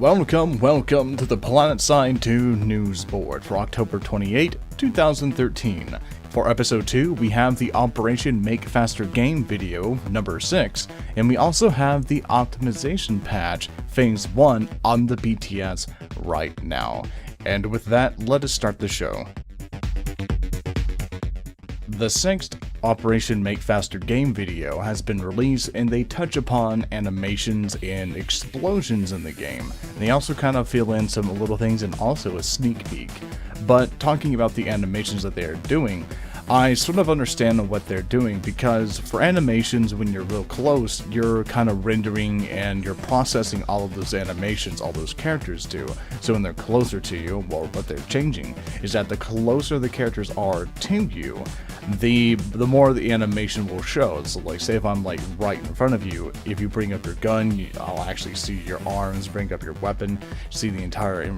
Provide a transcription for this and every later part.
Welcome to the Planetside 2 news board for October 28, 2013. For episode 2, we have the Operation Make Faster Game video, number 6, and we also have the optimization patch, phase 1, on the BTS right now. And with that, let us start the show. The 6th Operation Make Faster Game video has been released, and they touch upon animations and explosions in the game. They also kind of fill in some little things and also a sneak peek. But talking about the animations that they are doing, I sort of understand what they're doing, because for animations, when you're real close, you're kind of rendering and you're processing all of those animations all those characters do. So when they're closer to you, well, what they're changing is that the closer the characters are to you, the more the animation will show. So like, say if I'm like right in front of you, if you bring up your gun, I'll actually see your arms, bring up your weapon, see the entire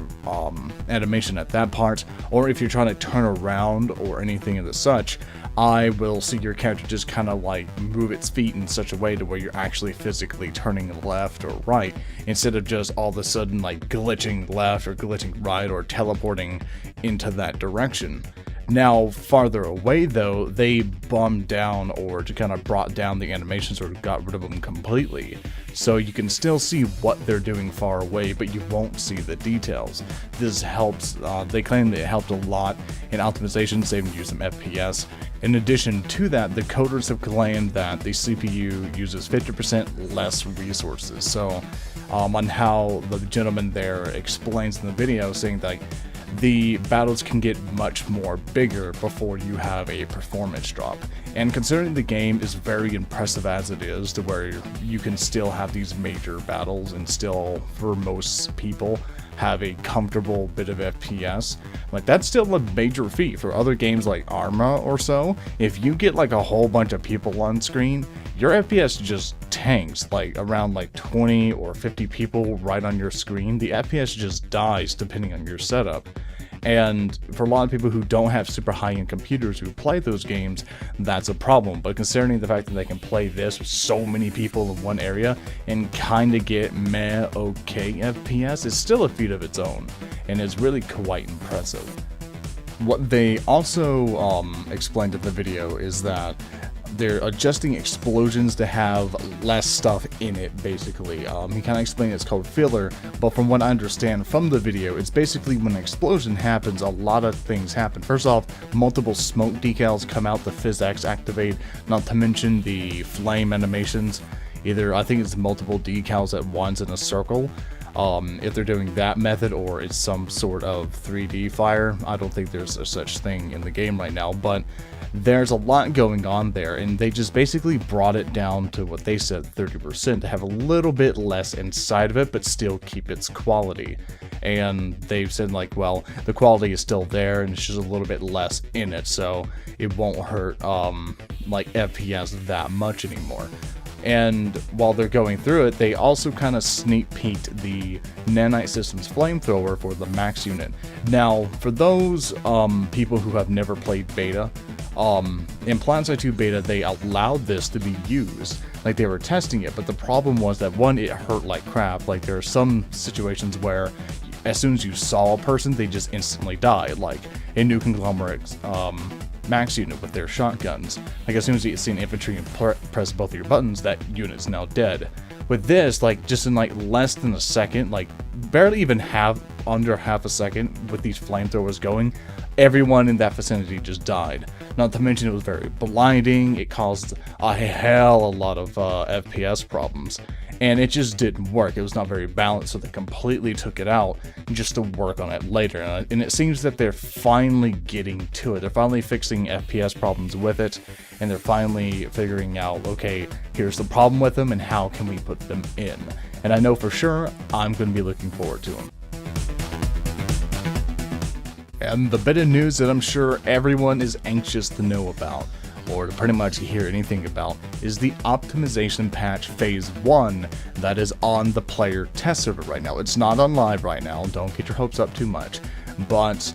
animation at that part. Or if you're trying to turn around or anything of the such, I will see your character just kind of like move its feet in such a way to where you're actually physically turning left or right, instead of just all of a sudden like glitching left or glitching right or teleporting into that direction. Now, farther away though, they bumped down or to kind of brought down the animations or got rid of them completely. So you can still see what they're doing far away, but you won't see the details. This helps, they claim that it helped a lot in optimization, saving you some FPS. In addition to that, the coders have claimed that the CPU uses 50% less resources. So on how the gentleman there explains in the video, saying that the battles can get much more bigger before you have a performance drop. And considering the game is very impressive as it is, to where you can still have these major battles and still, for most people, have a comfortable bit of FPS, like that's still a major feat. For other games like Arma or so, if you get like a whole bunch of people on screen, your FPS just tanks. Like around like 20 or 50 people right on your screen, the FPS just dies depending on your setup. And for a lot of people who don't have super high-end computers who play those games, that's a problem. But considering the fact that they can play this with so many people in one area and kind of get meh okay FPS, is still a feat of its own, and is really quite impressive. What they also explained in the video is that they're adjusting explosions to have less stuff in it, basically. He kind of explained it's called filler, but from what I understand from the video, it's basically when an explosion happens, a lot of things happen. First off, multiple smoke decals come out, the physics activate, not to mention the flame animations. Either, I think it's multiple decals at once in a circle, if they're doing that method, or it's some sort of 3D fire. I don't think there's a such thing in the game right now, but there's a lot going on there, and they just basically brought it down to what they said, 30%, to have a little bit less inside of it, but still keep its quality. And they've said like, well, the quality is still there, and it's just a little bit less in it, so it won't hurt like FPS that much anymore. And while they're going through it, they also kind of sneak peeked the Nanite Systems flamethrower for the max unit. Now, for those people who have never played beta, in Planetside 2 beta, they allowed this to be used. Like, they were testing it, but the problem was that, one, it hurt like crap. Like, there are some situations where as soon as you saw a person, they just instantly died, like a New Conglomerate's max unit with their shotguns. Like, as soon as you see an infantry and press both of your buttons, that unit's now dead. With this, like, just in like less than a second, like barely even under half a second with these flamethrowers going, everyone in that vicinity just died. Not to mention it was very blinding, it caused a lot of FPS problems. And it just didn't work. It was not very balanced, so they completely took it out just to work on it later. And it seems that they're finally getting to it. They're finally fixing FPS problems with it, and they're finally figuring out, okay, here's the problem with them, and how can we put them in? And I know for sure I'm going to be looking forward to them. And the bit of news that I'm sure everyone is anxious to know about, or to pretty much hear anything about, is the optimization patch phase 1 that is on the player test server right now. It's not on live right now, don't get your hopes up too much, but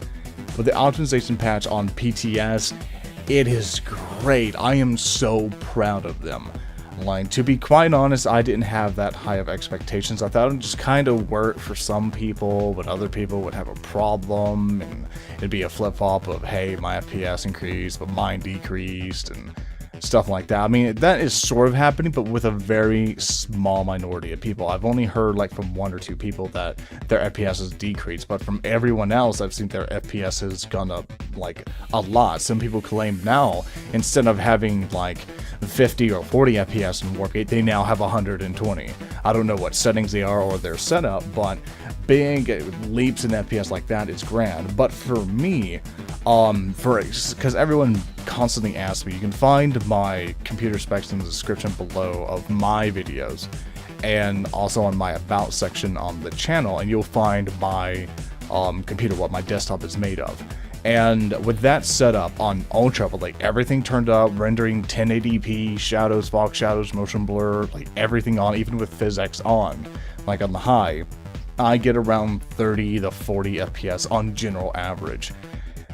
with the optimization patch on PTS, it is great. I am so proud of them. Like, to be quite honest, I didn't have that high of expectations. I thought it would just kind of work for some people, but other people would have a problem, and it'd be a flip-flop of, hey, my FPS increased, but mine decreased, and stuff like that. I mean, that is sort of happening, but with a very small minority of people. I've only heard, like, from 1 or 2 people that their FPS has decreased, but from everyone else, I've seen their FPS has gone up, like, a lot. Some people claim now, instead of having, like, 50 or 40 FPS in Warpgate, they now have 120. I don't know what settings they are or their setup, but big leaps in FPS like that is grand. But for me, because everyone constantly asks me, you can find my computer specs in the description below of my videos, and also on my about section on the channel, and you'll find my computer, what my desktop is made of. And with that setup on Ultra, but like everything turned up, rendering 1080p, shadows, fog shadows, motion blur, like everything on, even with PhysX on, like on the high, I get around 30 to 40 FPS on general average.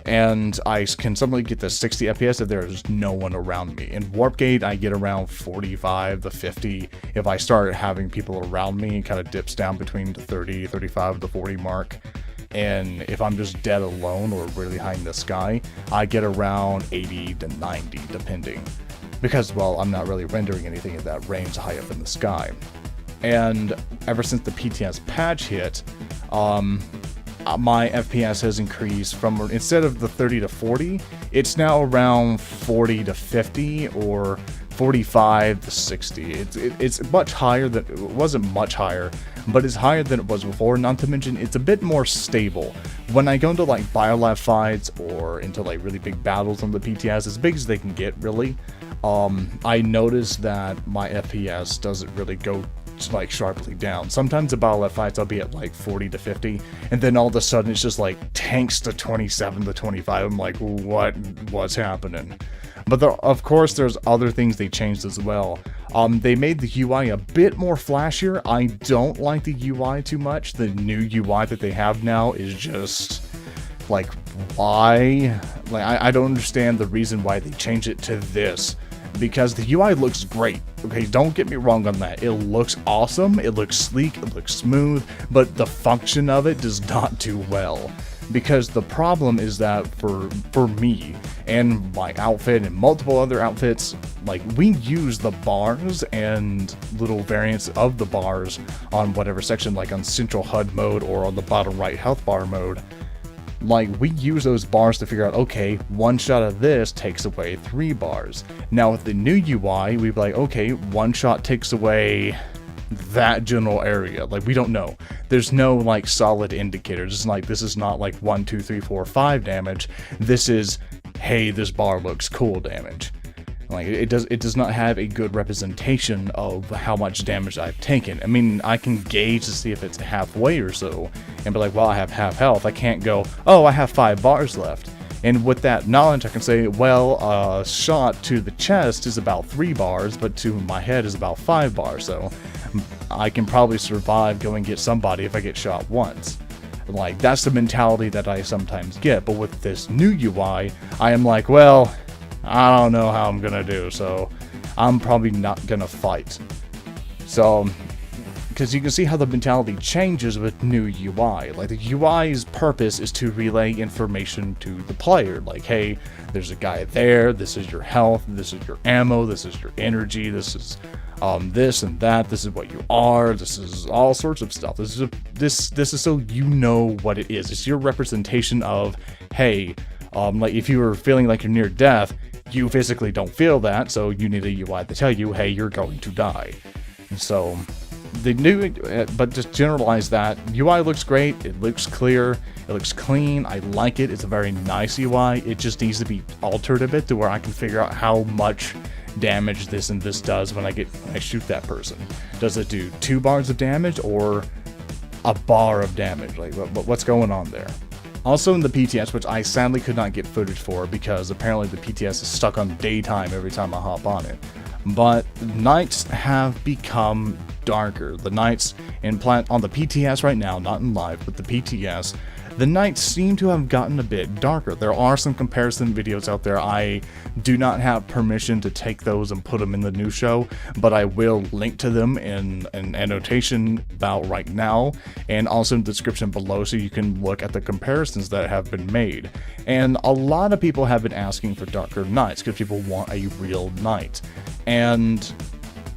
And I can sometimes get to 60 FPS if there's no one around me. In Warpgate, I get around 45 to 50. If I start having people around me, it kind of dips down between the 30, 35 to 40 mark. And if I'm just dead alone or really high in the sky, I get around 80 to 90, depending. Because, well, I'm not really rendering anything in that range high up in the sky. And ever since the PTS patch hit, my FPS has increased from, instead of the 30 to 40, it's now around 40 to 50 or 45 to 60. It's much higher than, it wasn't much higher, but it's higher than it was before. Not to mention, it's a bit more stable. When I go into like biolab fights or into like really big battles on the PTS, as big as they can get really, I noticed that my FPS doesn't really go like sharply down. Sometimes the biolab fights I'll be at like 40 to 50, and then all of a sudden it's just like tanks to 27 to 25. I'm like, what's happening? But of course, there's other things they changed as well. They made the UI a bit more flashier. I don't like the UI too much. The new UI that they have now is just like, why? Like, I don't understand the reason why they changed it to this. Because the UI looks great. Okay, don't get me wrong on that. It looks awesome, it looks sleek, it looks smooth, but the function of it does not do well. Because the problem is that for me and my outfit and multiple other outfits, like, we use the bars and little variants of the bars on whatever section, like on central HUD mode or on the bottom right health bar mode. Like, we use those bars to figure out, okay, one shot of this takes away 3 bars. Now with the new UI, we'd be like, okay, one shot takes away that general area. Like, we don't know. There's no like solid indicators. It's like, this is not like 1, 2, 3, 4, 5 damage. This is, hey, this bar looks cool damage. Like, it does not have a good representation of how much damage I've taken. I mean, I can gauge to see if it's halfway or so, and be like, well, I have half health. I can't go, oh, I have 5 bars left. And with that knowledge, I can say, well, a shot to the chest is about 3 bars, but to my head is about 5 bars, so I can probably survive, go and get somebody if I get shot once. Like, that's the mentality that I sometimes get, but with this new UI, I am like, well, I don't know how I'm gonna do, so I'm probably not gonna fight. So, because you can see how the mentality changes with new UI. Like, the UI's purpose is to relay information to the player. Like, hey, there's a guy there, this is your health, this is your ammo, this is your energy, this is this and that, this is what you are, this is all sorts of stuff. This is so you know what it is. It's your representation of, hey, like if you were feeling like you're near death, you physically don't feel that, so you need a UI to tell you, hey, you're going to die. And so the new, but just generalize that, UI looks great, it looks clear, it looks clean, I like it, it's a very nice UI, it just needs to be altered a bit to where I can figure out how much damage this and this does when I shoot that person. Does it do 2 bars of damage or a bar of damage? Like, what's going on there? Also in the PTS, which I sadly could not get footage for because apparently the PTS is stuck on daytime every time I hop on it, but nights have become darker. The nights on the PTS right now, not in live, but the PTS, the nights seem to have gotten a bit darker. There are some comparison videos out there. I do not have permission to take those and put them in the new show, but I will link to them in an annotation about right now, and also in the description below, so you can look at the comparisons that have been made. And a lot of people have been asking for darker nights because people want a real night, and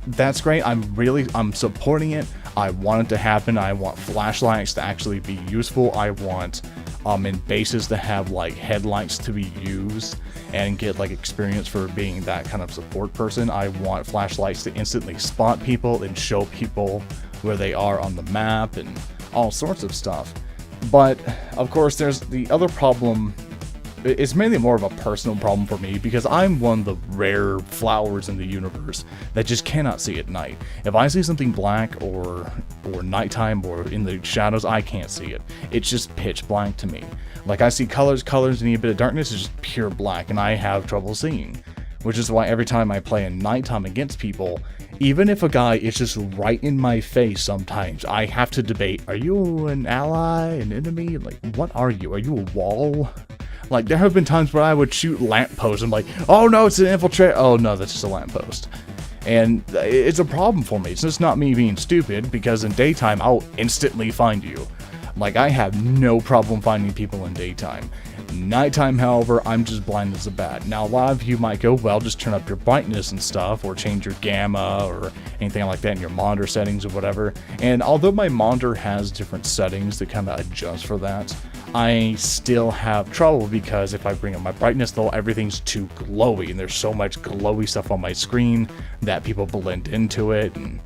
that's great. I'm supporting it. I want it to happen. I want flashlights to actually be useful. I want in bases to have like headlights to be used and get like experience for being that kind of support person. I want flashlights to instantly spot people and show people where they are on the map and all sorts of stuff. But of course there's the other problem. It's mainly more of a personal problem for me because I'm one of the rare flowers in the universe that just cannot see at night. If I see something black or nighttime or in the shadows, I can't see it. It's just pitch black to me. Like I see colors, and a bit of darkness is just pure black, and I have trouble seeing. Which is why every time I play in nighttime against people, even if a guy is just right in my face sometimes, I have to debate, are you an ally, an enemy? Like, what are you? Are you a wall? Like, there have been times where I would shoot lampposts. I'm like, oh no, it's an infiltrate. Oh no, that's just a lamppost. And it's a problem for me. It's just not me being stupid, because in daytime, I'll instantly find you. Like, I have no problem finding people in daytime. Nighttime, however, I'm just blind as a bat. Now, a lot of you might go, well, just turn up your brightness and stuff, or change your gamma, or anything like that in your monitor settings or whatever. And although my monitor has different settings that kind of adjust for that, I still have trouble, because if I bring up my brightness, though, everything's too glowy, and there's so much glowy stuff on my screen that people blend into it, and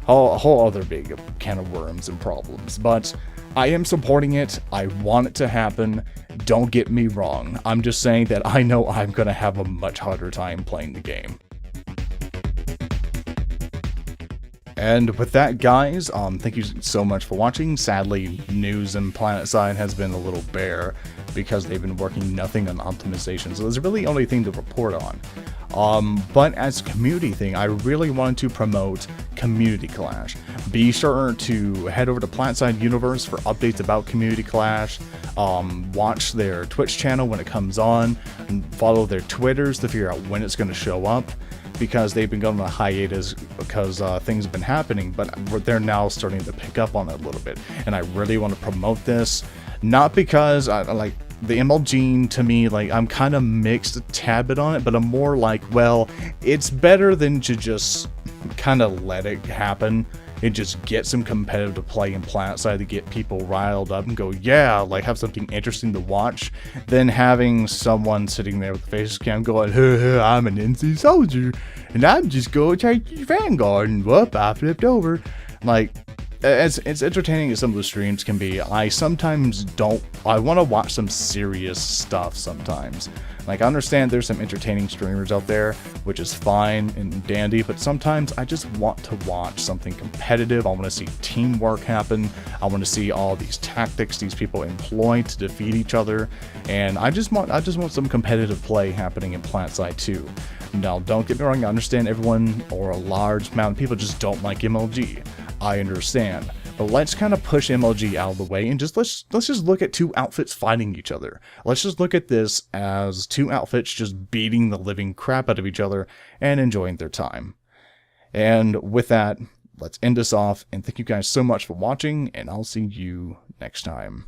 a whole other big can of worms and problems. But I am supporting it. I want it to happen. Don't get me wrong. I'm just saying that I know I'm going to have a much harder time playing the game. And with that, guys, thank you so much for watching. Sadly, news in Planetside has been a little bare because they've been working nothing on optimization, so there's really only thing to report on. But as a community thing, I really wanted to promote Community Clash. Be sure to head over to Planetside Universe for updates about Community Clash. Watch their Twitch channel when it comes on, and follow their Twitters to figure out when it's going to show up, because they've been going on a hiatus because things have been happening, but they're now starting to pick up on it a little bit. And I really want to promote this, not because I like the MLG, to me, like, I'm kind of mixed a tad bit on it, but I'm more like, well, it's better than to just kind of let it happen and just get some competitive play in Planetside to get people riled up and go, yeah, like, have something interesting to watch, than having someone sitting there with the face cam going, I'm an NC soldier, and I'm just going to take your Vanguard, and whoop, I flipped over. Like, as entertaining as some of the streams can be, I sometimes I want to watch some serious stuff sometimes. Like, I understand there's some entertaining streamers out there, which is fine and dandy, but sometimes I just want to watch something competitive. I want to see teamwork happen. I want to see all these tactics these people employ to defeat each other, and I just want some competitive play happening in Planetside too. Now, don't get me wrong, I understand everyone, or a large amount of people, just don't like MLG. I understand, but let's kind of push MLG out of the way and let's just look at two outfits fighting each other. Let's just look at this as two outfits just beating the living crap out of each other and enjoying their time. And with that, let's end this off, and thank you guys so much for watching, and I'll see you next time.